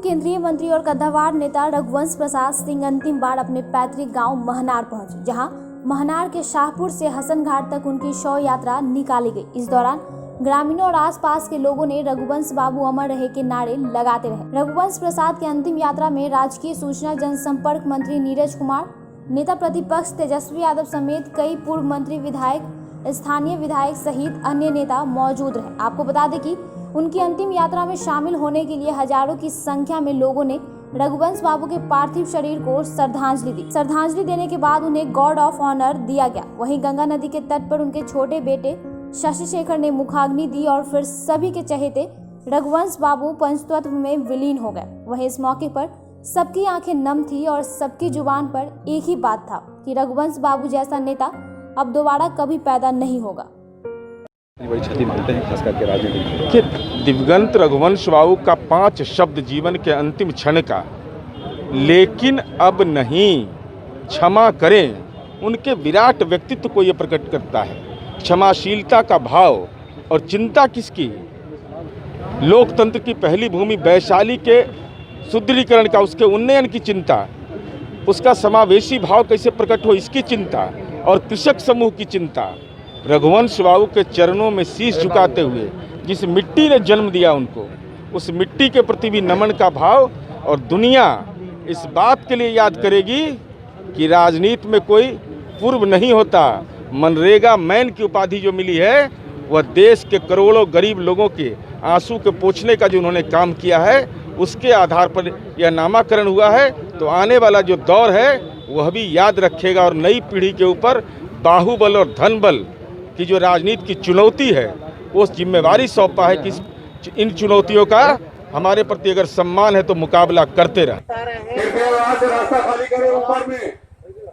केंद्रीय मंत्री और कद्दावार नेता रघुवंश प्रसाद सिंह अंतिम बार अपने पैतृक गांव महनार पहुंचे, जहां महनार के शाहपुर से हसन घाट तक उनकी शव यात्रा निकाली गई। इस दौरान ग्रामीणों और आसपास के लोगों ने रघुवंश बाबू अमर रहे के नारे लगाते रहे। रघुवंश प्रसाद की अंतिम यात्रा में राजकीय सूचना जनसंपर्क मंत्री नीरज कुमार, नेता प्रतिपक्ष तेजस्वी यादव समेत कई पूर्व मंत्री, विधायक, स्थानीय विधायक सहित अन्य नेता मौजूद रहे। आपको बता दें कि उनकी अंतिम यात्रा में शामिल होने के लिए हजारों की संख्या में लोगों ने रघुवंश बाबू के पार्थिव शरीर को श्रद्धांजलि दी। श्रद्धांजलि देने के बाद उन्हें गॉर्ड ऑफ ऑनर दिया गया। वहीं गंगा नदी के तट पर उनके छोटे बेटे शशि शेखर ने मुखाग्नि दी और फिर सभी के चहेते रघुवंश बाबू पंचतत्व में विलीन हो गए। वहीं इस मौके पर सबकी आंखें नम थी और सबकी जुबान पर एक ही बात था कि रघुवंश बाबू जैसा नेता अब दोबारा कभी पैदा नहीं होगा। बड़ी क्षति मानते हैं खास करके राजनीति कि दिवंगत रघुवंश बाबू का 5 शब्द जीवन के अंतिम क्षण का, लेकिन अब नहीं, क्षमा करें, उनके विराट व्यक्तित्व को यह प्रकट करता है। क्षमाशीलता का भाव और चिंता किसकी? लोकतंत्र की पहली भूमि वैशाली के सुदृढ़ीकरण का, उसके उन्नयन की चिंता, उसका समावेशी भाव कैसे प्रकट हो इसकी चिंता, और कृषक समूह की चिंता। रघुवंश बाबू के चरणों में शीश झुकाते हुए जिस मिट्टी ने जन्म दिया उनको, उस मिट्टी के प्रति भी नमन का भाव। और दुनिया इस बात के लिए याद करेगी कि राजनीति में कोई पूर्व नहीं होता। मनरेगा मैन की उपाधि जो मिली है वह देश के करोड़ों गरीब लोगों के आंसू के पोंछने का जो उन्होंने काम किया है उसके आधार पर यह नामाकरण हुआ है। तो आने वाला जो दौर है वह भी याद रखेगा और नई पीढ़ी के ऊपर बाहुबल और धनबल की जो राजनीति की चुनौती है वो जिम्मेवारी सौंपा है कि इन चुनौतियों का हमारे प्रति अगर सम्मान है तो मुकाबला करते रहें।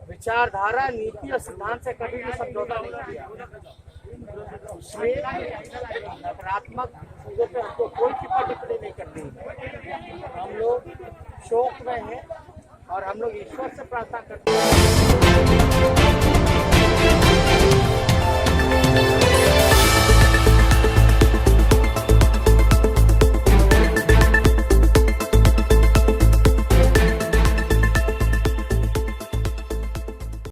विचारधारा, नीति और सिद्धांत से कभी भी समझौता नहीं किया। नकारात्मक चीजों पे हमको कोई टिप्पणी नहीं करनी है। हम लोग शोक में हैं और हम लोग ईश्वर से प्रार्थना करते हैं।